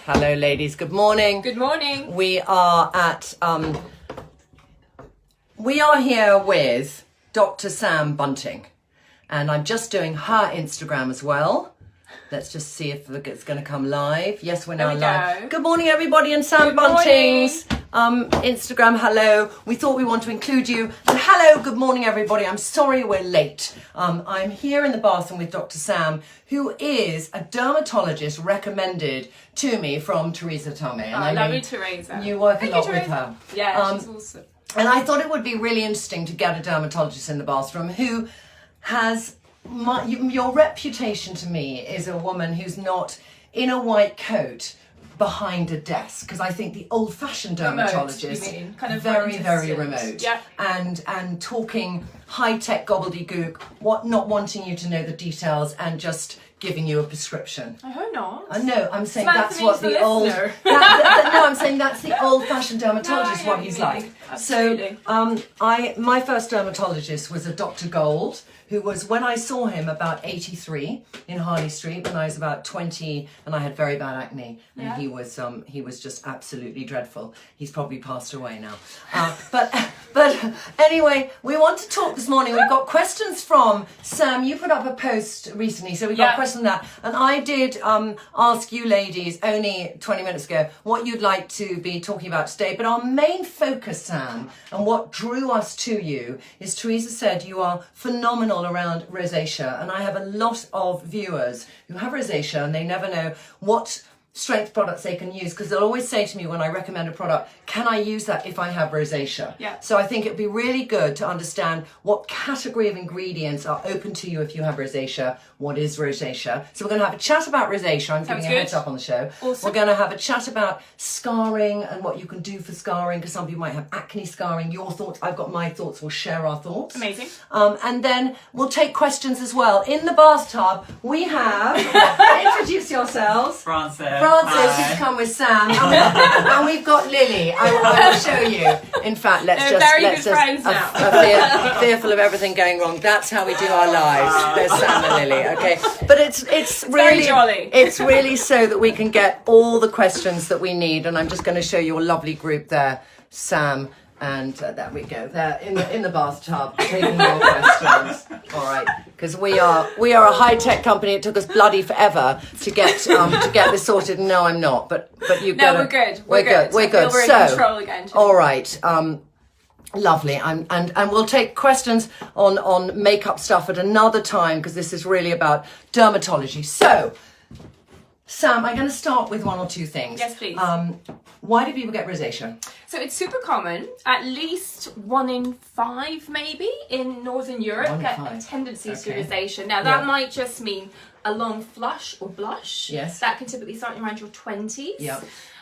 Hello, ladies. Good morning. Good morning. We are at we are here with Dr. Sam Bunting, and I'm just doing her Instagram as well. Let's just see if it's going to come live. Yes, we're now live. Go. Good morning, everybody, and Sam Bunting's Instagram. Hello. We thought we want to include you. And hello, good morning, everybody. I'm sorry we're late. I'm here in the bathroom with Dr. Sam, who is a dermatologist recommended to me from Teresa Tomei. And I love you, Teresa. You work a lot with her. Yeah, she's awesome. And I thought it would be really interesting to get a dermatologist in the bathroom who has your reputation to me is a woman who's not in a white coat behind a desk, because I think the old-fashioned dermatologist, remote, you mean? Kind of very remote, yeah. and talking high-tech gobbledygook, not wanting you to know the details and just giving you a prescription. I hope not. No, I'm saying Samantha that's what the old. No, I'm saying that's the old-fashioned dermatologist. What he's like. Absolutely. So, my first dermatologist was a Dr. Gold, who was, when I saw him, about 83 in Harley Street when I was about 20, and I had very bad acne, and he was just absolutely dreadful. He's probably passed away now. But anyway, we want to talk this morning. We've got questions from Sam. You put up a post recently, so we got questions on that. And I did ask you ladies only 20 minutes ago what you'd like to be talking about today. But our main focus, Sam, and what drew us to you is Teresa said you are phenomenal around rosacea, and I have a lot of viewers who have rosacea and they never know what strength products they can use, because they'll always say to me when I recommend a product, can I use that if I have rosacea? Yeah. So I think it'd be really good to understand what category of ingredients are open to you if you have rosacea. What is rosacea? So we're going to have a chat about rosacea. I'm giving a heads up on the show. Awesome. We're going to have a chat about scarring and what you can do for scarring, because some people might have acne scarring. Your thoughts, I've got my thoughts. We'll share our thoughts. Amazing. And then we'll take questions as well. In the bathtub, we have, introduce yourselves. Francis, who's come with Sam, and we've got Lily. I will show you. In fact, let's just friends now. Fearful of everything going wrong. That's how we do our lives. There's Sam and Lily. Okay, but it's really very jolly. It's really so that we can get all the questions that we need. And I'm just going to show you a lovely group there, Sam. And there we go. There in the bathtub, taking your questions. All right, because we are a high-tech company. It took us bloody forever to get this sorted. No, I'm not. But you. No, we're good. We're good. We're in control again. All right. Lovely. And we'll take questions on makeup stuff at another time, because this is really about dermatology. So, Sam, I'm going to start with one or two things. Yes, please. Why do people get rosacea? So it's super common. At least 1 in 5, maybe, in Northern Europe get a tendency to rosacea. Now, that might just mean a long flush or blush. Yes. That can typically start around your 20s. Yeah.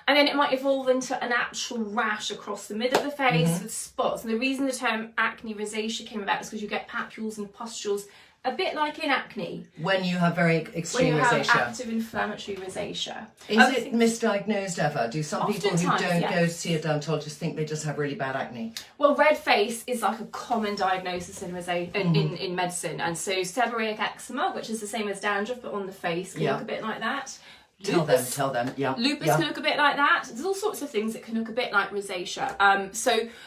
And then it might evolve into an actual rash across the middle of the face with spots. And the reason the term acne rosacea came about is because you get papules and pustules, a bit like in acne. When you have very extreme when you rosacea. have active inflammatory rosacea. Is it misdiagnosed ever? Do some people who Oftentimes, don't yes. go see a dermatologist think they just have really bad acne? Well, red face is like a common diagnosis in in medicine. And so seborrheic eczema, which is the same as dandruff but on the face, can look a bit like that. Tell them. Yeah. Lupus can look a bit like that. There's all sorts of things that can look a bit like rosacea.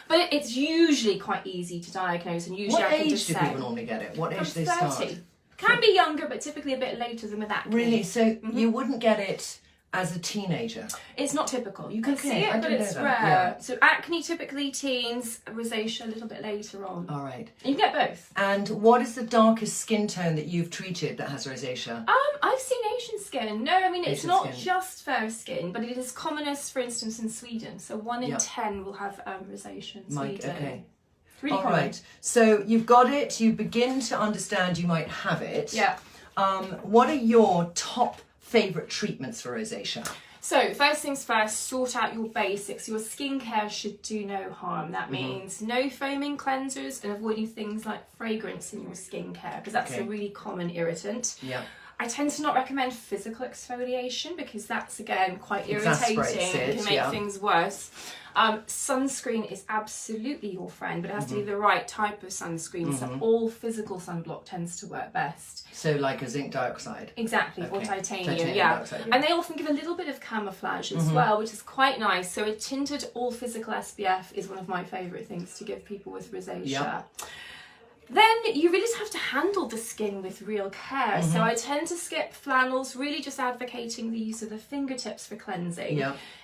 But it's usually quite easy to diagnose, and usually What I can age just do say people normally get it? What age from do they 30. start? Can be younger, but typically a bit later than with acne. Really? So you wouldn't get it as a teenager? It's not typical. You can see I it, but didn't it's know rare. that. Yeah. So acne typically teens, rosacea a little bit later on. All right. You can get both. And what is the darkest skin tone that you've treated that has rosacea? I've seen Asian skin. No, I mean, it's Asian not skin. just fair skin, but it is commonest, for instance, in Sweden. So 1 in 10 will have rosacea in Sweden. Okay. It's really common. Right. So you've got it. You begin to understand you might have it. Yeah. What are your top favourite treatments for rosacea? So first things first, sort out your basics. Your skincare should do no harm. That means no foaming cleansers and avoiding things like fragrance in your skincare, because that's a really common irritant. Yeah. I tend to not recommend physical exfoliation because that's, again, quite irritating and can make things worse. Sunscreen is absolutely your friend, but it has to be the right type of sunscreen. So all physical sunblock tends to work best. So like a zinc dioxide? Exactly, or titanium, dioxide, And they often give a little bit of camouflage as well, which is quite nice. So a tinted all physical SPF is one of my favourite things to give people with rosacea. Then you really just have to handle the skin with real care. So I tend to skip flannels, really just advocating the use of the fingertips for cleansing.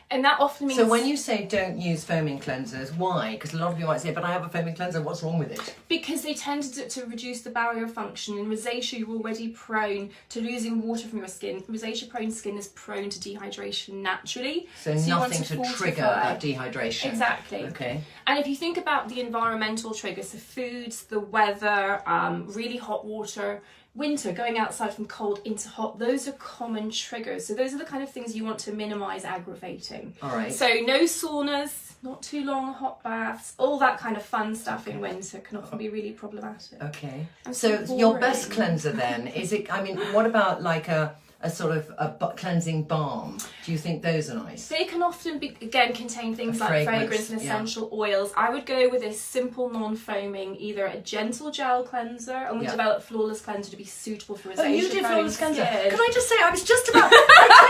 And that often means... So when you say don't use foaming cleansers, why? Because a lot of you might say, but I have a foaming cleanser, what's wrong with it? Because they tend to reduce the barrier function. In rosacea, you're already prone to losing water from your skin. Rosacea-prone skin is prone to dehydration naturally. So nothing to trigger that dehydration. Exactly. Okay. And if you think about the environmental triggers, the foods, the weather, really hot water, winter, going outside from cold into hot, those are common triggers. So those are the kind of things you want to minimise aggravating. All right. So no saunas, not too long hot baths, all that kind of fun stuff in winter can often be really problematic. Okay. So your best cleanser then, is it, I mean, what about like a sort of a cleansing balm? Do you think those are nice? They can often be, again, contain things like fragrance and essential oils. I would go with a simple non-foaming, either a gentle gel cleanser, and we developed Flawless Cleanser to be suitable for rosacea. Oh, you did Flawless Cleanser. Can I just say, I was just about, I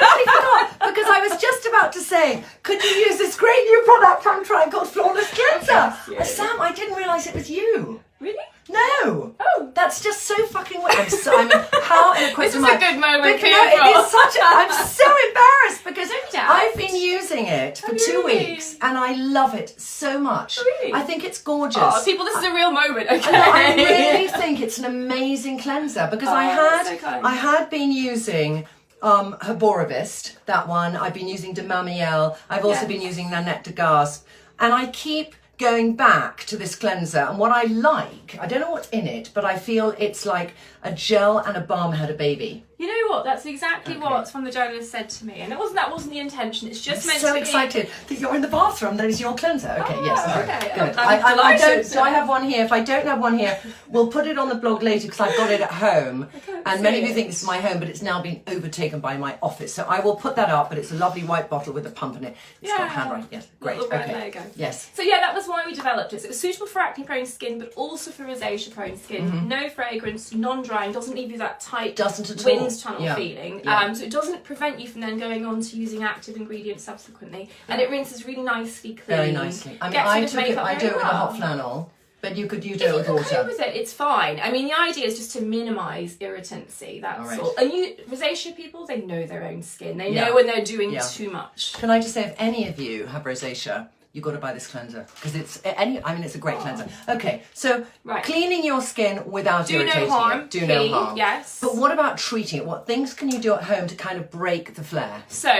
totally forgot, because I was just about to say, could you use this great new product I'm trying called Flawless Cleanser? Sam, I didn't realise it was you. Really? No. Oh, that's just so fucking weird. I mean, how this is a good moment for you. It is such a, I'm so embarrassed because I've been using it for 2 weeks and I love it so much. Really? I think it's gorgeous. Oh, people, this is a real moment. Okay. I really think it's an amazing cleanser because I had been using Herborivist, that one. I've been using de Mamiel. I've also been using Nanette de Gasp, and I keep going back to this cleanser, and what I like, I don't know what's in it, but I feel it's like a gel and a balm had a baby. You know what? That's exactly what one of the journalists said to me, and that wasn't the intention. It's just meant so to be. Excited that you're in the bathroom. That is your cleanser. Okay, yes, okay. Good. I don't. Do I have one here? If I don't have one here, we'll put it on the blog later because I've got it at home. And many of you think this is my home, but it's now been overtaken by my office. So I will put that up. But it's a lovely white bottle with a pump in it. It's got handwriting. Yes, great. Okay. There you go. Yes. So yeah, that was why we developed it. So it was suitable for acne-prone skin, but also for rosacea-prone skin. No fragrance, non-drying, doesn't leave you that tight wind tunnel feeling. So it doesn't prevent you from then going on to using active ingredients subsequently, and it rinses really nicely clean. Very nicely. I mean, I do it with a hot flannel, but you do it with water. If you can cope with it, it's fine. I mean, the idea is just to minimise irritancy. That's all. And rosacea people, they know their own skin. They know when they're doing too much. Can I just say, if any of you have rosacea, you've got to buy this cleanser because it's a great cleanser. Okay, so cleaning your skin without irritating it. Do no harm. Yes. But what about treating it? What things can you do at home to kind of break the flare? So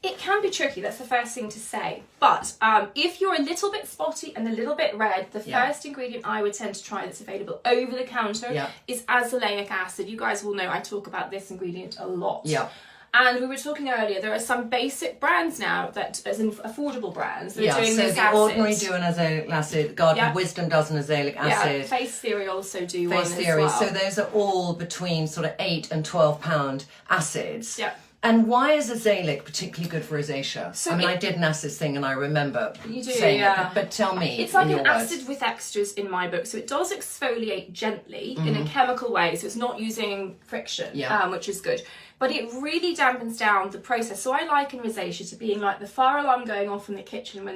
it can be tricky. That's the first thing to say. But if you're a little bit spotty and a little bit red, the first ingredient I would tend to try that's available over the counter is azelaic acid. You guys will know I talk about this ingredient a lot. Yeah. And we were talking earlier, there are some basic brands now that, as in affordable brands, that are doing this acid. The Ordinary do an azelaic acid, Garden of Wisdom does an azelaic acid. Yeah, Face Theory also do one Face Theory, as well. So those are all between sort of 8 and 12 pound acids. Yeah. And why is azelaic particularly good for rosacea? So I did an acid thing and I remember saying it, but tell me. It's like an acid with extras in my book. So it does exfoliate gently in a chemical way, so it's not using friction, which is good. But it really dampens down the process. So I liken rosacea to being like the fire alarm going off in the kitchen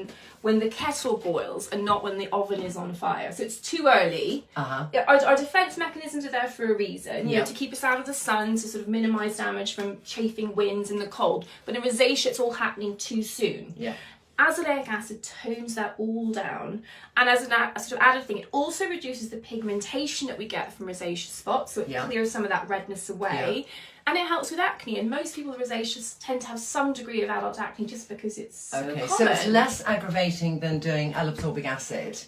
when the kettle boils and not when the oven is on fire. So it's too early. Our defence mechanisms are there for a reason, you know, to keep us out of the sun, to sort of minimise damage from chafing winds in the cold. But in rosacea, it's all happening too soon. Yeah. Azelaic acid tones that all down, and as a sort of added thing, it also reduces the pigmentation that we get from rosacea spots, so it clears some of that redness away, and it helps with acne. And most people with rosacea tend to have some degree of adult acne just because it's so common. So it's less aggravating than doing L-absorbing acid.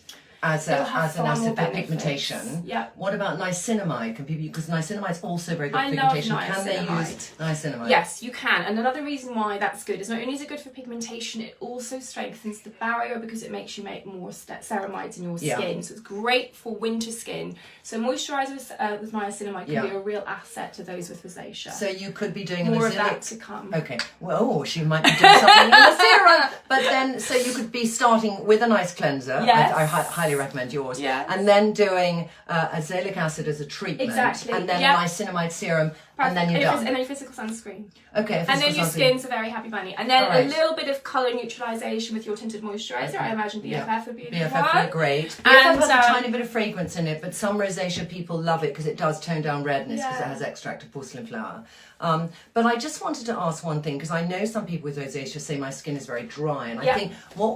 as an acid for pigmentation. Yeah. What about niacinamide? Can people, because niacinamide is also very good for pigmentation. Can they use niacinamide? Yes, you can. And another reason why that's good is not only is it good for pigmentation, it also strengthens the barrier because it makes you make more ceramides in your skin. So it's great for winter skin. So moisturizers with niacinamide can be a real asset to those with rosacea. So you could be doing more an of that to come. Okay. Well, she might be doing something in the serum. But then, so you could be starting with a nice cleanser. Yes. I highly recommend yours. Yes. And then doing azelaic acid as a treatment. Exactly. And then a niacinamide serum. And then you're done. And then your physical sunscreen. Okay. And then your skin's a very happy bunny. And then a little bit of colour neutralisation with your tinted moisturiser. I imagine BFF would be a good one. BFF would be great. And BFF has a tiny bit of fragrance in it, but some rosacea people love it because it does tone down redness because it has extract of porcelain flower. But I just wanted to ask one thing because I know some people with rosacea say my skin is very dry, and I think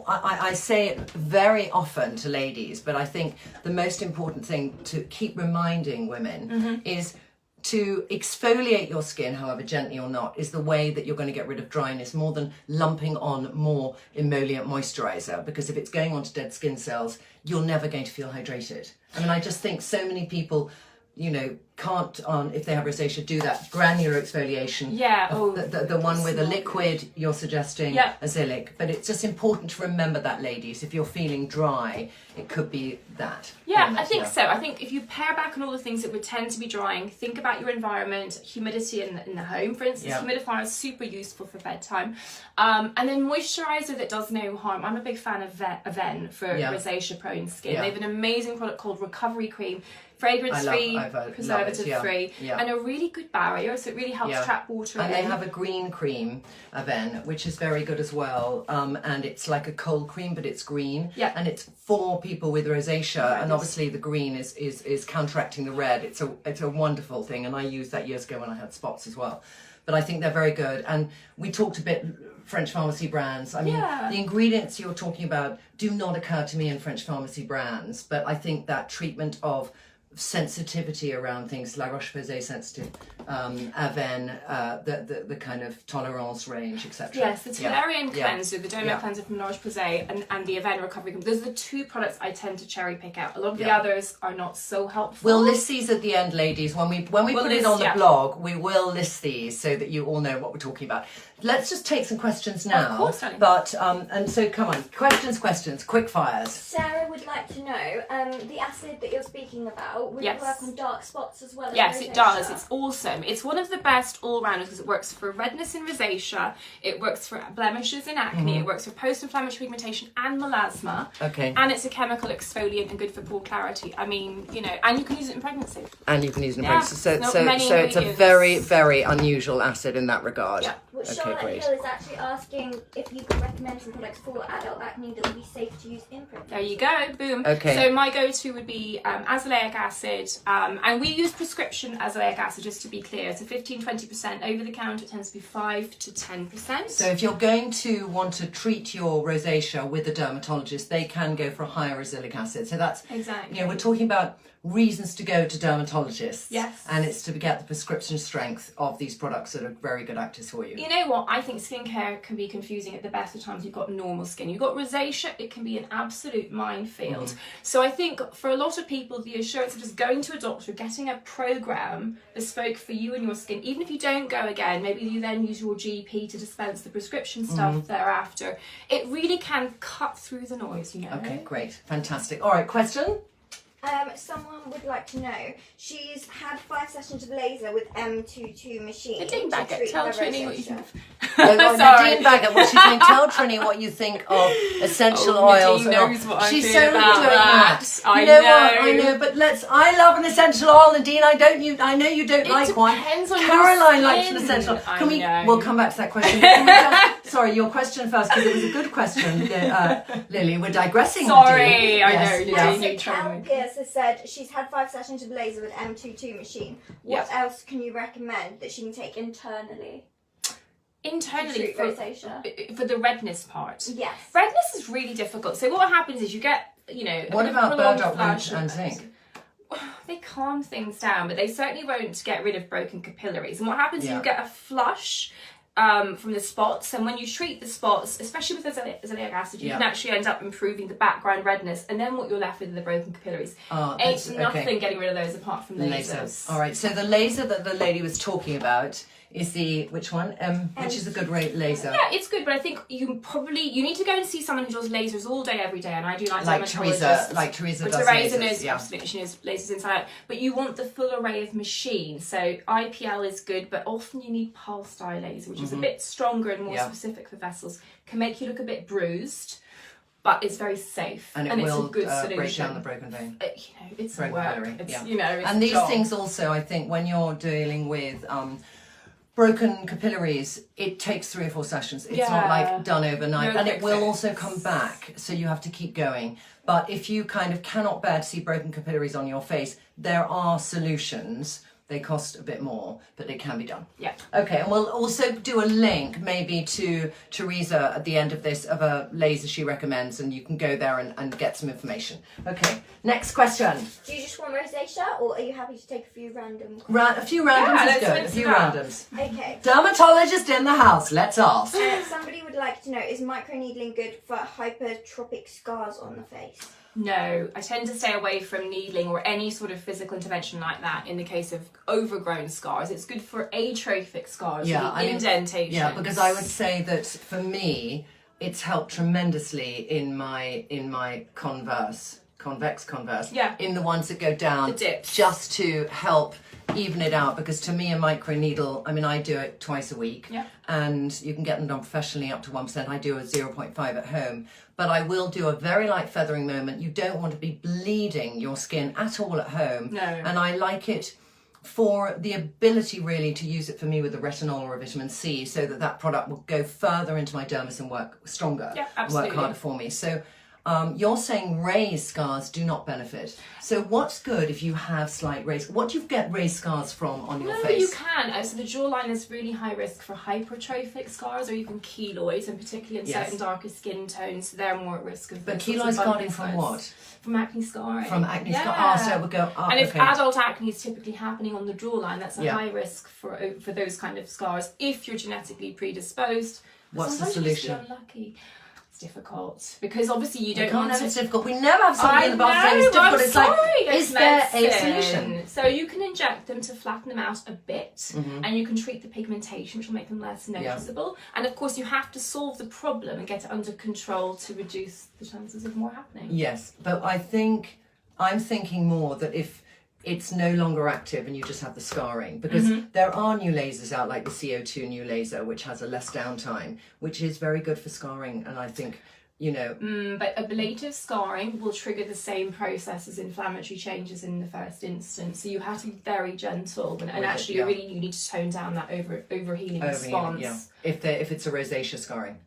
I say it very often to ladies, but I think the most important thing to keep reminding women is to exfoliate your skin, however gently or not, is the way that you're going to get rid of dryness more than lumping on more emollient moisturizer, because if it's going onto dead skin cells, you're never going to feel hydrated. I mean, I just think so many people, you know, can't, if they have rosacea, do that granular exfoliation. The one with a liquid you're suggesting, azelaic. But it's just important to remember that, ladies. If you're feeling dry, it could be that. I think so. I think if you pare back on all the things that would tend to be drying, think about your environment, humidity in the home, for instance. Humidifier is super useful for bedtime. And then moisturiser that does no harm. I'm a big fan of Aven for rosacea prone skin. They have an amazing product called Recovery Cream. Fragrance-free, preservative-free, and a really good barrier, so it really helps trap water and they have a green cream, Aven, which is very good as well, and it's like a cold cream, but it's green, and it's for people with rosacea, and obviously the green is counteracting the red. It's a wonderful thing, and I used that years ago when I had spots as well. But I think they're very good, and we talked a bit French pharmacy brands. I mean, the ingredients you're talking about do not occur to me in French pharmacy brands, but I think that treatment of sensitivity around things, La Roche-Posay sensitive, Aven, the kind of tolerance range, etc. Yes, the Tolerian cleanser, the Derma cleanser from La Roche-Posay, and the Aven Recovery Cream. Those are the two products I tend to cherry pick out. A lot of the others are not so helpful. We'll list these at the end, ladies. When we put it on the blog, we will list these so that you all know what we're talking about. Let's just take some questions now. Of course, darling. But and so come on, questions, quick fires. Sarah would like to know the acid that you're speaking about. Would it work on dark spots as well? Yes, it does. It's awesome. It's one of the best all-rounders because it works for redness in rosacea, it works for blemishes in acne, it works for post-inflammatory pigmentation and melasma. Okay. And it's a chemical exfoliant and good for pore clarity. I mean, you know, and you can use it in pregnancy. And you can use it in pregnancy. So it's a very, very unusual acid in that regard. Yeah. Well, Charlotte Hill is actually asking if you could recommend some products for adult acne that would be safe to use in pregnancy. There you go, boom. Okay. So my go-to would be azelaic acid, and we use prescription azelaic acid, just to be clear. So 15-20%. Over the counter, it tends to be 5 to 10%. So if you're going to want to treat your rosacea with a dermatologist, they can go for a higher azelaic acid. So that's exactly. You know, we're talking about reasons to go to dermatologists. Yes. And it's to get the prescription strength of these products that are very good actors for you. You know what? I think skincare can be confusing at the best of times. You've got normal skin. You've got rosacea. It can be an absolute minefield. So I think for a lot of people, the assurance of just going to a doctor, getting a program bespoke for you and your skin, even if you don't go again, maybe you then use your GP to dispense the prescription stuff thereafter. It really can cut through the noise, you know. Okay, great. Fantastic. All right, question? Someone would like to know, she's had 5 sessions of laser with M22 machine. Nadine Baggett, tell Trinny what you think. Nadine Baggett, what she's saying, tell Trinny what you think of essential oils. Nadine knows what I she's feel so about doing that. You know what? I know, but I love an essential oil, Nadine. I know you don't like one. Depends on Caroline your likes skin. an essential oil. I know. We'll come back to that question. Sorry, your question first, because it was a good question, Lily. We're digressing. Sorry, I Yes, know. yes. Cal Pierce has said she's had 5 sessions of laser with M22 machine. What else can you recommend that she can take internally? Internally for rosacea? For the redness part. Yes. Redness is really difficult. So what happens is you get, you know, What about burdock root and zinc? They calm things down, but they certainly won't get rid of broken capillaries. And what happens is you get a flush from the spots, and when you treat the spots, especially with azelaic acid, you can actually end up improving the background redness, and then what you're left with are the broken capillaries. Ain't nothing getting rid of those apart from lasers. All right, so the laser that the lady was talking about is the, which one? Which is a good laser? Yeah, it's good, but I think you need to go and see someone who does lasers all day, every day, and I do like Teresa. Like Teresa does Teresa lasers, knows absolutely, she knows lasers inside out. But you want the full array of machines. So IPL is good, but often you need pulse dye laser, which is a bit stronger and more specific for vessels. Can make you look a bit bruised, but it's very safe, and it's will a good solution. break down the broken vein. It's broken work. It's, it's and these job. things also, I think, when you're dealing with broken capillaries, it takes 3 or 4 sessions. It's not like done overnight, and it will also come back, so you have to keep going. But if you kind of cannot bear to see broken capillaries on your face, there are solutions. They cost a bit more, but they can be done. Yeah. Okay, and we'll also do a link maybe to Teresa at the end of this of a laser she recommends, and you can go there and get some information. Okay, next question. Do you just want rosacea, or are you happy to take a few random? A few randoms is good. A few randoms. Okay. Dermatologist in the house. Let's ask. Somebody would like to know: is microneedling good for hypertrophic scars on the face? No, I tend to stay away from needling or any sort of physical intervention like that in the case of overgrown scars. It's good for atrophic scars, indentation. Yeah, because I would say that for me, it's helped tremendously in my convex converse. Yeah. In the ones that go down, the dips, just to help even it out, because to me a microneedle, I mean, I do it twice a week, and you can get them done professionally up to 1%. I do a 0.5 at home, but I will do a very light feathering moment. You don't want to be bleeding your skin at all at home. No. And I like it for the ability really to use it for me with a retinol or a vitamin C, so that product will go further into my dermis and work stronger, work harder for me. So you're saying raised scars do not benefit. So what's good if you have slight raised? What do you get raised scars from on your face? You can. So the jawline is really high risk for hypertrophic scars or even keloids, and particularly in certain darker skin tones, they're more at risk of. But keloids scarring from what? From acne scarring. From acne scarring. So it would go up. And if adult acne is typically happening on the jawline, that's a high risk for those kind of scars. If you're genetically predisposed, what's the solution? You just be unlucky. Difficult, because obviously you don't want to. It's difficult. We never have something in the bath saying it's difficult. It's like, is there a solution? So you can inject them to flatten them out a bit, and you can treat the pigmentation, which will make them less noticeable. And of course, you have to solve the problem and get it under control to reduce the chances of more happening. Yes, but I'm thinking more that if it's no longer active and you just have the scarring, because there are new lasers out, like the CO2 new laser, which has a less downtime, which is very good for scarring. And I think, but ablative scarring will trigger the same process as inflammatory changes in the first instance. So you have to be very gentle, and actually you need to tone down that overhealing response. Yeah. If it's a rosacea scarring.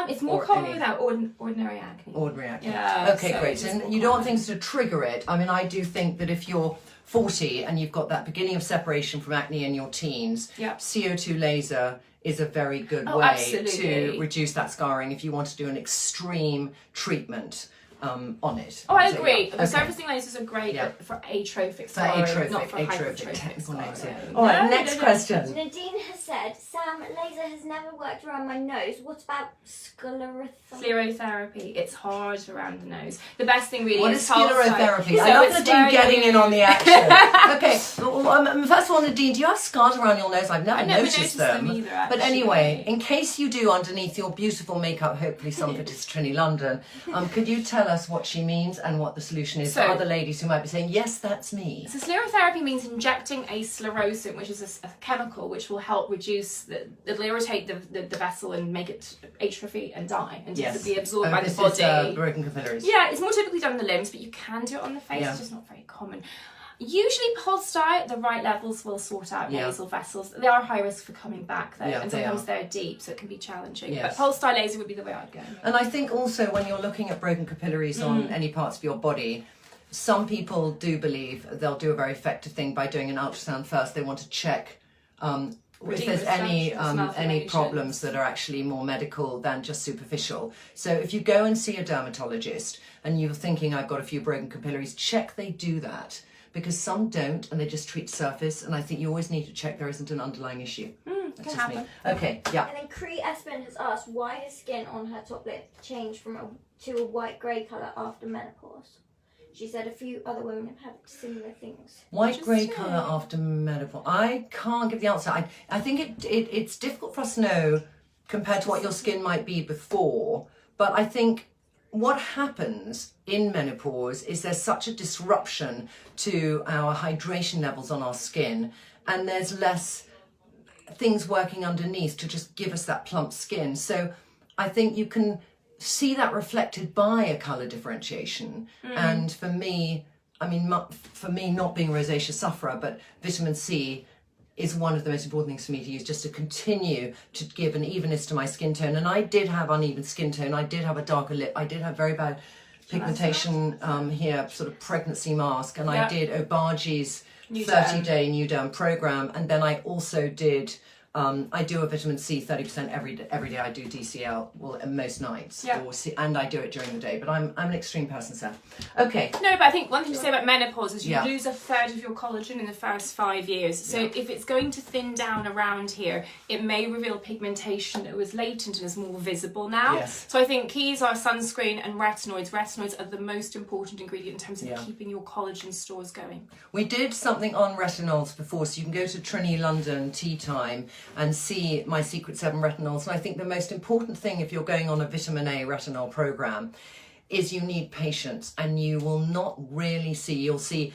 It's more common without ordinary acne. Ordinary acne. Yeah. Okay, great. And you don't want things to trigger it. I mean, I do think that if you're 40 and you've got that beginning of separation from acne in your teens, CO2 laser is a very good way to reduce that scarring if you want to do an extreme treatment on it. I agree. The surfacing lasers are great for atrophic scarring, not for hypertrophic scarring. All right, next question. Nadine has said, Sam, laser has never worked around my nose. What about sclerotherapy? It's hard around the nose. The best thing really is sclerotherapy. So I love Nadine getting in on the action. Okay, first of all, Nadine, do you have scars around your nose? I've never noticed them either, actually. But anyway, in case you do, underneath your beautiful makeup, hopefully some of it is Trinny London, could you tell us what she means and what the solution is for other ladies who might be saying, yes, that's me? So sclerotherapy means injecting a sclerosant, which is a chemical which will help reduce, it'll irritate the vessel and make it atrophy and die and just be absorbed by the body. Is, broken capillaries. Yeah, it's more typically done in the limbs, but you can do it on the face. It's just not very common. Usually pulse dye at the right levels will sort out nasal vessels. They are high risk for coming back though, and sometimes they're deep, so it can be challenging. But pulse dye laser would be the way I'd go. And I think also when you're looking at broken capillaries on any parts of your body, some people do believe they'll do a very effective thing by doing an ultrasound first. They want to check if there's any problems that are actually more medical than just superficial. So if you go and see a dermatologist and you're thinking, I've got a few broken capillaries, check they do that. because some don't and they just treat surface, and I think you always need to check there isn't an underlying issue. That's just me. Okay, yeah. And then Cree Espen has asked, why has skin on her top lip changed to a white grey colour after menopause? She said a few other women have had similar things. White grey colour after menopause. I can't give the answer. I think it's difficult for us to know compared to what your skin might be before. But I think what happens in menopause is there's such a disruption to our hydration levels on our skin, and there's less things working underneath to just give us that plump skin. So I think you can see that reflected by a colour differentiation. And for me, I mean, for me, not being a rosacea sufferer, but vitamin C is one of the most important things for me to use, just to continue to give an evenness to my skin tone. And I did have uneven skin tone. I did have a darker lip. I did have very bad pigmentation here, sort of pregnancy mask. And I did Obagi 30-day new derm program. And then I also did, I do a vitamin C 30% every day. I do DCL, well, most nights, and I do it during the day. But I'm an extreme person, Sam. Okay. No, but I think one thing to say about menopause is you lose a third of your collagen in the first 5 years. So if it's going to thin down around here, it may reveal pigmentation that was latent and is more visible now. Yes. So I think keys are sunscreen and retinoids. Retinoids are the most important ingredient in terms of keeping your collagen stores going. We did something on retinols before, so you can go to Trinny London Tea Time and see my Secret 7 retinols. And I think the most important thing if you're going on a vitamin A retinol program is you need patience, and you will not really see, you'll see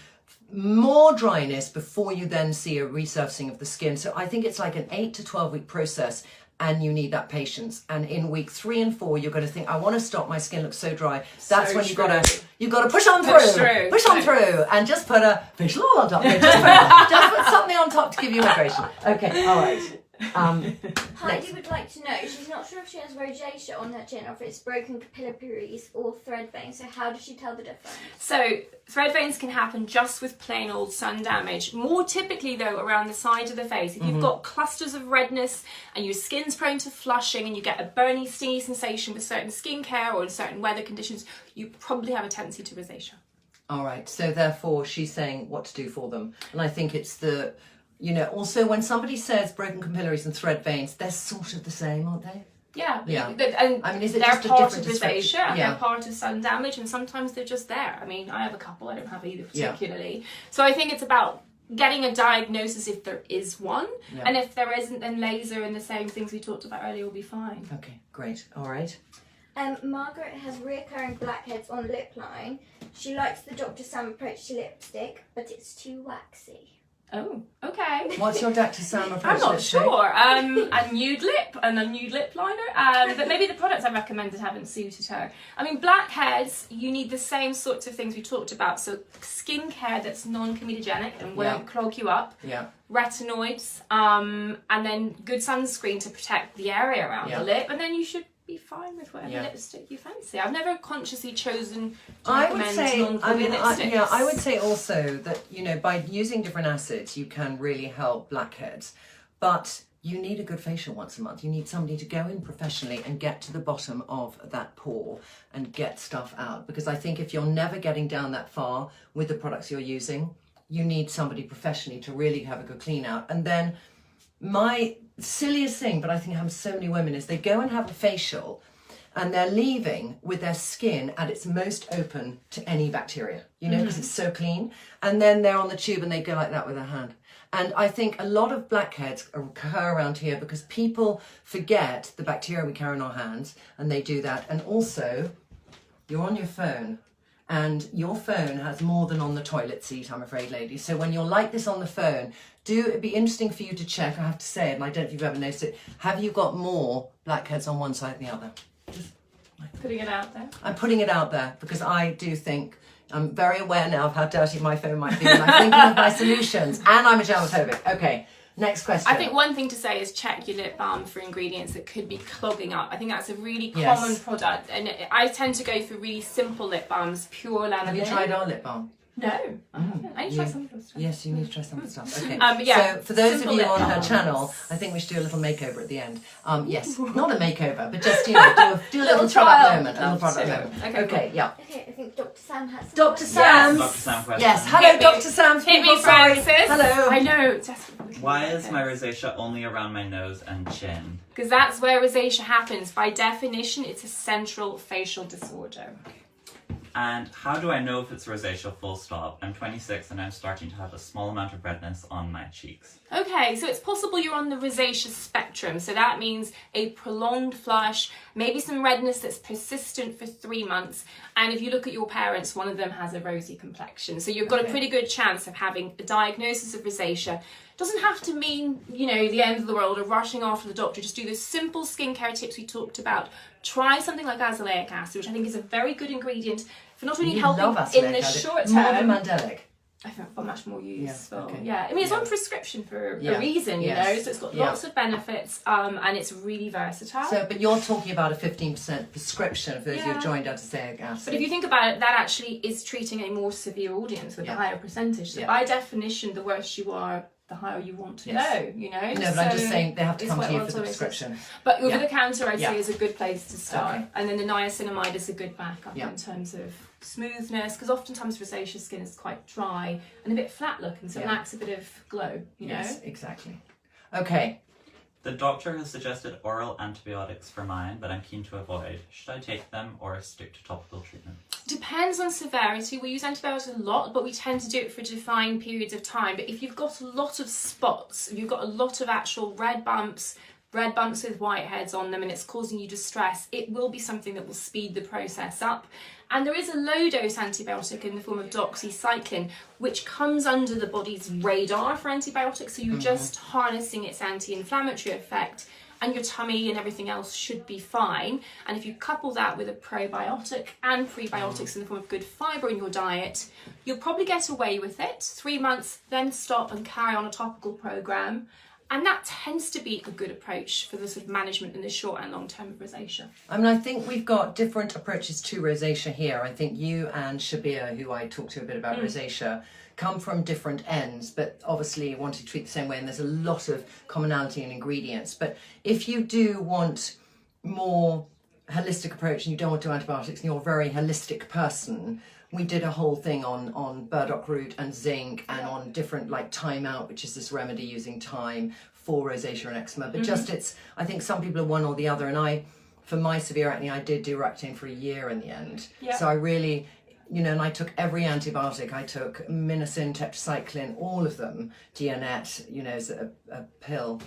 more dryness before you then see a resurfacing of the skin. So I think it's like an 8 to 12 week process, and you need that patience. And in week 3 and 4, you're going to think, I want to stop, my skin looks so dry. That's when you've got to push on through, and just put a facial oil on top. Just put something on top to give you hydration. Okay, all right. Heidi would like to know, she's not sure if she has rosacea on her chin or if it's broken capillaries or thread veins, so how does she tell the difference? So thread veins can happen just with plain old sun damage. More typically though around the side of the face. If you've got clusters of redness and your skin's prone to flushing and you get a burny, stingy sensation with certain skincare or in certain weather conditions, you probably have a tendency to rosacea. All right, so therefore she's saying what to do for them. And I think it's the, you know, also when somebody says broken capillaries and thread veins, they're sort of the same, aren't they? Yeah. And I mean, is it they're just part a of different rosacea and they're part of sun damage, and sometimes they're just there. I mean, I have a couple, I don't have either particularly. So I think it's about getting a diagnosis if there is one, and if there isn't, then laser and the same things we talked about earlier will be fine. Okay, great. All right. Margaret has reoccurring blackheads on lip line. She likes the Dr. Sam approach to lipstick, but it's too waxy. Oh, okay. What's your Dr. Sam approach? I'm not sure. A nude lip and a nude lip liner. But maybe the products I recommended haven't suited her. I mean, blackheads, you need the same sorts of things we talked about. So skincare that's non-comedogenic and won't clog you up. Yeah. Retinoids. And then good sunscreen to protect the area around the lip. And then you should be fine with whatever lipstick you fancy. I've never consciously chosen to recommend non-comedogenic lipsticks. I would say also that, you know, by using different acids, you can really help blackheads. But you need a good facial once a month. You need somebody to go in professionally and get to the bottom of that pore and get stuff out. Because I think if you're never getting down that far with the products you're using, you need somebody professionally to really have a good clean out. And then my silliest thing, but I think happens to so many women, is they go and have a facial and they're leaving with their skin at its most open to any bacteria, you know, because it's so clean. And then they're on the tube and they go like that with their hand. And I think a lot of blackheads occur around here because people forget the bacteria we carry in our hands, and they do that. And also, you're on your phone, and your phone has more than on the toilet seat, I'm afraid, ladies. So when you're like this on the phone, it'd be interesting for you to check, I have to say, and I don't know if you've ever noticed it, have you got more blackheads on one side than the other? Just putting it out there. I'm putting it out there because I do think, I'm very aware now of how dirty my phone might be, and I'm thinking of my solutions, and I'm a germophobic. Okay, next question. I think one thing to say is check your lip balm for ingredients that could be clogging up. I think that's a really common product, and I tend to go for really simple lip balms, pure lanolin. Have you tried our lip balm? No, I need to try some of the stuff. Yes, you need to try some of the stuff. Okay. So for those of you on her channel, I think we should do a little makeover at the end. Yes, not a makeover, but just, you know, do a little product moment. Okay, yeah. Okay, think Dr. Sam has some Dr. questions. Sam. Dr. Sam question. Yes, hello, Hit me. Dr. Sam. Hit me, Sorry. Francis. Hello. I know. Desperately. Why is my rosacea only around my nose and chin? Because that's where rosacea happens. By definition, it's a central facial disorder. And how do I know if it's rosacea full stop? I'm 26 and I'm starting to have a small amount of redness on my cheeks. Okay, so it's possible you're on the rosacea spectrum. So that means a prolonged flush, maybe some redness that's persistent for 3 months. And if you look at your parents, one of them has a rosy complexion. So you've got a pretty good chance of having a diagnosis of rosacea. Doesn't have to mean, you know, the end of the world or rushing off to the doctor. Just do the simple skincare tips we talked about. Try something like azelaic acid, which I think is a very good ingredient for not only helping in the short term. More than mandelic. I think much more useful. Yeah, okay. Yeah, I mean it's on prescription for Yeah. a reason, you Yes. know. So it's got lots of benefits, and it's really versatile. So, but you're talking about a 15% prescription for those who have Yeah. joined azelaic acid. But if you think about it, that actually is treating a more severe audience with a higher percentage. So by definition, the worse you are, the higher you want to go, you know? No, but I'm just saying they have to it's come to quite you for the well prescription. But over the counter, I'd say Yeah. is a good place to start. Okay. And then the niacinamide is a good backup Yeah. in terms of smoothness, because oftentimes rosacea skin is quite dry and a bit flat looking, so it lacks a bit of glow, you know? Yes, exactly. Okay. The doctor has suggested oral antibiotics for mine, but I'm keen to avoid. Should I take them or stick to topical treatment? Depends on severity. We use antibiotics a lot, but we tend to do it for defined periods of time. But if you've got a lot of spots, if you've got a lot of actual red bumps with whiteheads on them, and it's causing you distress, it will be something that will speed the process up. And there is a low-dose antibiotic in the form of doxycycline, which comes under the body's radar for antibiotics, so you're just harnessing its anti-inflammatory effect, and your tummy and everything else should be fine. And if you couple that with a probiotic and prebiotics in the form of good fibre in your diet, you'll probably get away with it. 3 months, then stop and carry on a topical programme. And that tends to be a good approach for the sort of management in the short and long term of rosacea. I mean, I think we've got different approaches to rosacea here. I think you and Shabir, who I talked to a bit about rosacea, come from different ends, but obviously want to treat the same way, and there's a lot of commonality in ingredients. But if you do want more holistic approach and you don't want to do antibiotics and you're a very holistic person, we did a whole thing on burdock root and zinc and on different, like thyme out, which is this remedy using thyme for rosacea and eczema. But I think some people are one or the other. And for my severe acne, I did do Ractane for a year in the end. Yeah. So I really, you know, and I took every antibiotic. I took Minocin, tetracycline, all of them, Dianet, you know, as a pill.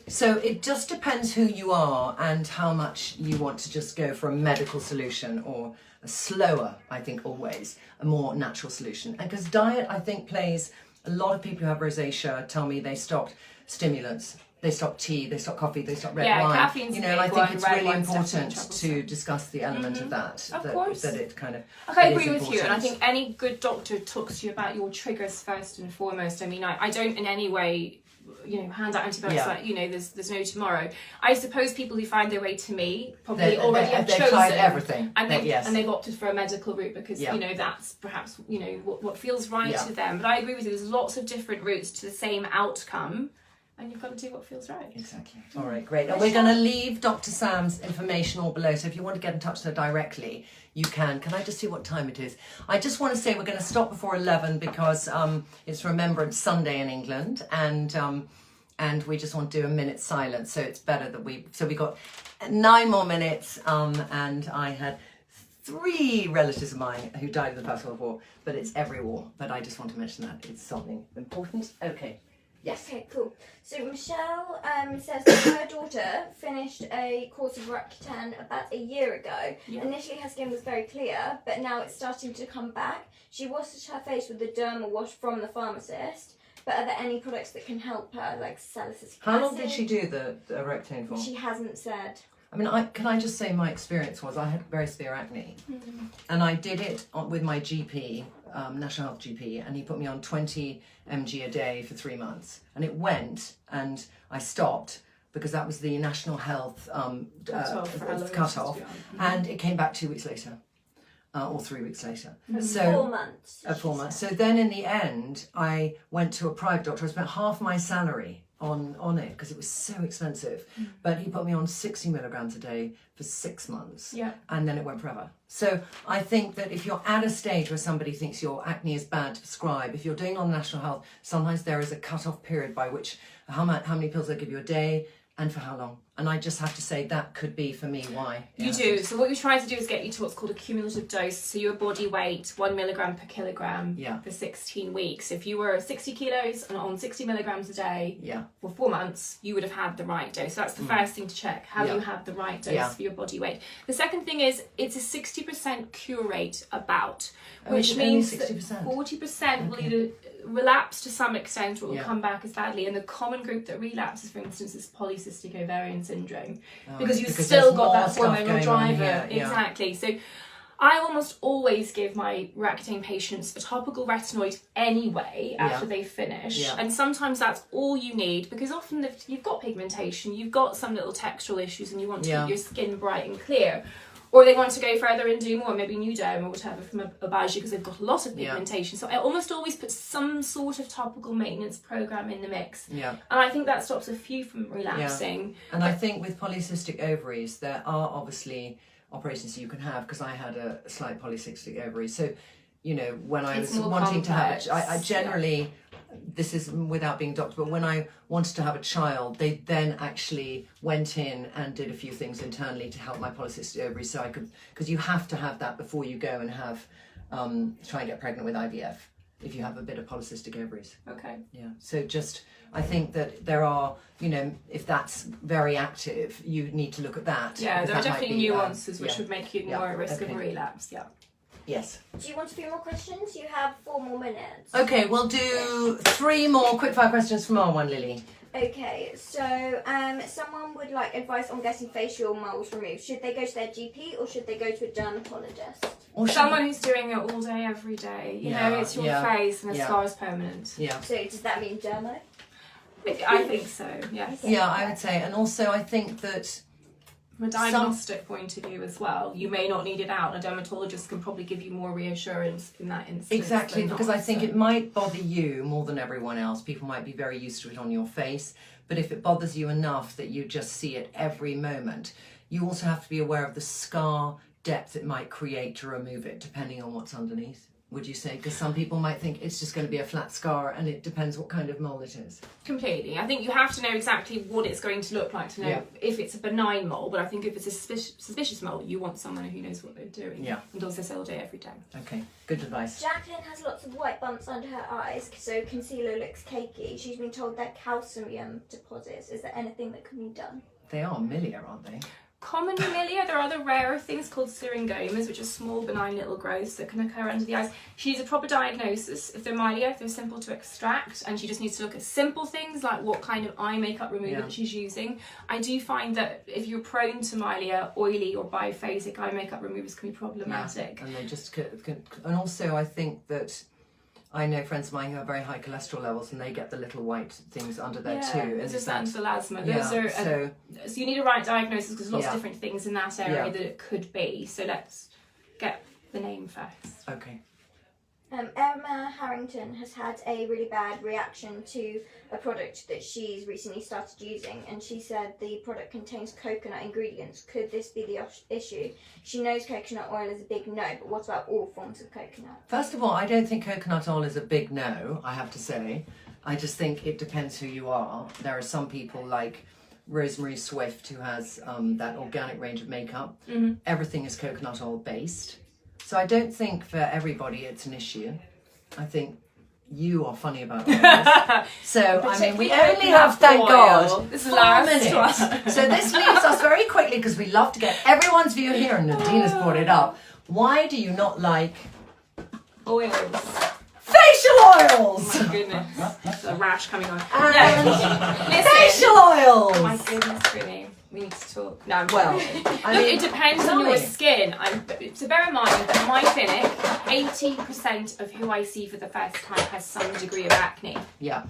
So it just depends who you are and how much you want to just go for a medical solution or a slower, I think always, a more natural solution. And because diet, I think, plays, a lot of people who have rosacea tell me they stopped stimulants, they stopped tea, they stopped coffee, they stopped red wine. Caffeine's you know, and I think it's really important to discuss the element of that. Of course. That it kind of. Okay, I agree with you, and I think any good doctor talks to you about your triggers first and foremost. I mean, I don't in any way, you know, hand out antibiotics like, you know, there's no tomorrow. I suppose people who find their way to me probably already have chosen. They've tried everything. And they've opted for a medical route because, you know, that's perhaps, you know, what feels right to them. But I agree with you, there's lots of different routes to the same outcome. And you've got to do what feels right. Exactly. All right, great. And we're going to leave Dr. Sam's information all below. So if you want to get in touch with her directly, you can. Can I just see what time it is? I just want to say we're going to stop before 11 because it's Remembrance Sunday in England. And we just want to do a minute's silence. So it's better that we got 9 more minutes. And I had 3 relatives of mine who died in the First World War. But it's every war. But I just want to mention that. It's something important. Okay. Yes. Okay, cool. So Michelle says that her daughter finished a course of Ractane about a year ago. Yeah. Initially her skin was very clear, but now it's starting to come back. She washed her face with the derma wash from the pharmacist. But are there any products that can help her, like salicylic acid? How long did she do the Ractane for? She hasn't said. I mean, can I just say my experience was I had very severe acne. And I did it with my GP, National Health GP, and he put me on 20 mg a day for 3 months. And it went, and I stopped because that was the National Health cut-off. And it came back 2 weeks later. Or 3 weeks later. So 4 months. 4 months. So then in the end, I went to a private doctor. I spent half my salary on it because it was so expensive. But he put me on 60 milligrams a day for 6 months. Yeah. And then it went forever. So I think that if you're at a stage where somebody thinks your acne is bad to prescribe, if you're doing it on National Health, sometimes there is a cut-off period by which how many pills they give you a day and for how long. And I just have to say that could be for me why. You do. So what we try to do is get you to what's called a cumulative dose. So your body weight, 1 milligram per kilogram for 16 weeks. If you were 60 kilos and on 60 milligrams a day for 4 months, you would have had the right dose. So that's the first thing to check, how you have the right dose for your body weight. The second thing is it's a 60% cure rate about, which means that 40% will either relapse to some extent or will come back as badly. And the common group that relapses, for instance, is polycystic ovarian syndrome, because you've still got that hormonal driver. Exactly. So I almost always give my Roaccutane patients a topical retinoid anyway after they finish. And sometimes that's all you need, because often if you've got pigmentation, you've got some little textural issues and you want to keep your skin bright and clear. Or they want to go further and do more, maybe Nuderm or whatever from Obagi, because they've got a lot of pigmentation. So I almost always put some sort of topical maintenance program in the mix. And I think that stops a few from relapsing. And I think with polycystic ovaries, there are obviously operations you can have, because I had a slight polycystic ovary. So, you know, when I was wanting to have it, I generally... This is without being a doctor, but when I wanted to have a child, they then actually went in and did a few things internally to help my polycystic ovaries, so I could, because you have to have that before you go and have try and get pregnant with IVF if you have a bit of polycystic ovaries. Okay. Yeah. So just, I think that there are, you know, if that's very active, you need to look at that. Yeah, there are definitely nuances which would make you more at risk of a relapse. Yeah. Yes. Do you want a few more questions? You have 4 more minutes. Okay, we'll do 3 more quickfire questions from our one, Lily. Okay, so someone would like advice on getting facial moles removed. Should they go to their GP or should they go to a dermatologist? Or someone who's doing it all day, every day. You know, it's your face and the scar is permanent. Yeah. So does that mean dermo? I think so, yes. Yeah, I would say. And also I think that from a diagnostic point of view as well, you may not need it out. A dermatologist can probably give you more reassurance in that instance. Exactly, because I think it might bother you more than everyone else. People might be very used to it on your face, but if it bothers you enough that you just see it every moment, you also have to be aware of the scar depth it might create to remove it, depending on what's underneath. Would you say? Because some people might think it's just going to be a flat scar, and it depends what kind of mole it is. Completely. I think you have to know exactly what it's going to look like to know if it's a benign mole, but I think if it's a suspicious mole, you want someone who knows what they're doing and does this all day, every day. Okay, good advice. Jacqueline has lots of white bumps under her eyes, so concealer looks cakey. She's been told they're calcium deposits. Is there anything that can be done? They are milia, aren't they? Common milia, there are other rarer things called syringomas, which are small benign little growths that can occur under the eyes. She needs a proper diagnosis. If they're milia, if they're simple to extract, and she just needs to look at simple things like what kind of eye makeup remover she's using. I do find that if you're prone to milia, oily or biphasic eye makeup removers can be problematic. And they just and also I think that I know friends of mine who have very high cholesterol levels, and they get the little white things under there too. Resistant to melasma. So you need a right diagnosis, because there's lots of different things in that area that it could be. So let's get the name first. Okay. Emma Harrington has had a really bad reaction to a product that she's recently started using, and she said the product contains coconut ingredients. Could this be the issue? She knows coconut oil is a big no, but what about all forms of coconut? First of all, I don't think coconut oil is a big no, I have to say. I just think it depends who you are. There are some people like Rosemary Swift who has that organic range of makeup. Everything is coconut oil based. So I don't think for everybody it's an issue. I think you are funny about all this. So, I mean, we only have, thank God, this 4 minutes. So this leaves us very quickly, because we love to get everyone's view here, and Nadina's brought it up. Why do you not like oils? Facial oils! Oh my goodness. There's a rash coming on. And facial oils! Oh my goodness, Trinny. We need to talk. No, well, I mean, it depends on your skin. So bear in mind that in my clinic, 80% of who I see for the first time has some degree of acne. Yeah.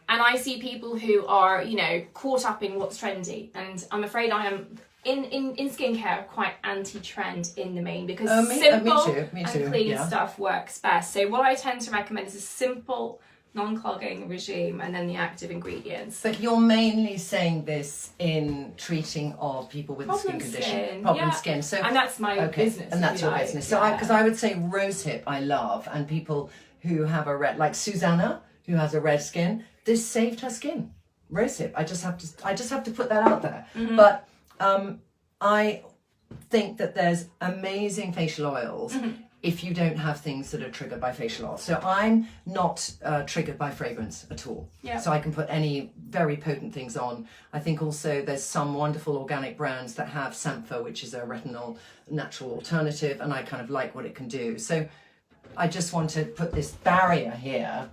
And I see people who are, you know, caught up in what's trendy. And I'm afraid I am, in skincare, quite anti-trend in the main, because simple me too. and clean stuff works best. So what I tend to recommend is a simple, non-clogging regime, and then the active ingredients. But you're mainly saying this in treating of people with Problem skin condition, skin, problem yeah. skin. So And that's my business. and that's if your you like. business. So because I would say rosehip, I love, and people who have a red, like Susanna, who has a red skin, this saved her skin. Rosehip. I just have to put that out there. Mm-hmm. But I think that there's amazing facial oils. Mm-hmm. If you don't have things that are triggered by facial oil. So I'm not triggered by fragrance at all. Yeah. So I can put any very potent things on. I think also there's some wonderful organic brands that have Sampha, which is a retinol natural alternative, and I kind of like what it can do. So I just want to put this barrier here.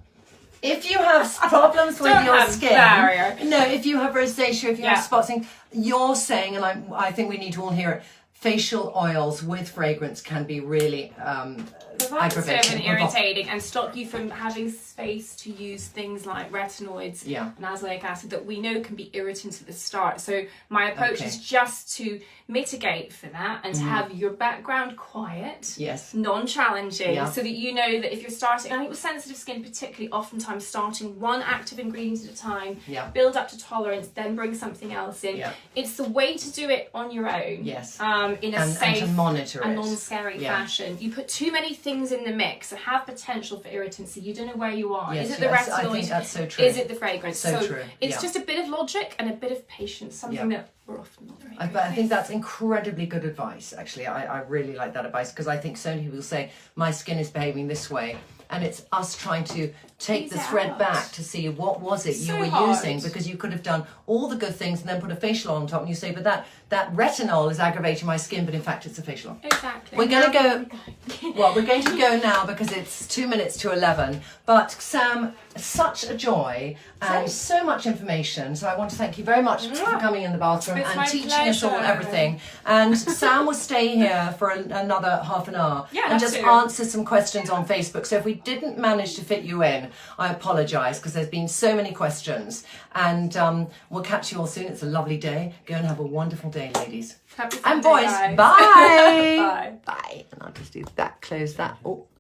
If you have problems with Don't your have skin, barrier. no, if you have rosacea, if you Yeah. have spotting, you're saying, and I think we need to all hear it, facial oils with fragrance can be really aggravating and irritating, and stop you from having space to use things like retinoids and azelaic acid that we know can be irritants at the start. So my approach is just to mitigate for that and to have your background quiet, non-challenging, so that you know that if you're starting, I think with sensitive skin particularly, oftentimes starting one active ingredient at a time, build up to tolerance, then bring something else in. It's the way to do it on your own. In a safe and to monitor and it. non-scary fashion. You put too many things in the mix that have potential for irritancy. You don't know where you are. Is it the retinoid? I think that's so true. Is it the fragrance? So true. It's just a bit of logic and a bit of patience, something that we're often not very good But I with. think that's incredibly good advice, actually. I really like that advice, because I think so many people will say, my skin is behaving this way. And it's us trying to take Tease the it thread out. back to see what was it you So were hard. using, because you could have done all the good things and then put a facial oil on top, and you say, but that retinol is aggravating my skin, but in fact it's a facial oil. Exactly. We're going to go, well, we're going to go now because it's 2 minutes to 11. But Sam, such a joy and so much information. So I want to thank you very much for coming in the bathroom It's and my teaching us all pleasure. everything. And Sam will stay here for another half an hour and love just to. answer some questions on Facebook. So if we didn't manage to fit you in, I apologise, because there's been so many questions. And we'll catch you all soon. It's a lovely day. Go and have a wonderful day, ladies. Happy And Sunday, boys, guys. bye. Bye. Bye. And I'll just do that, close that. Oh.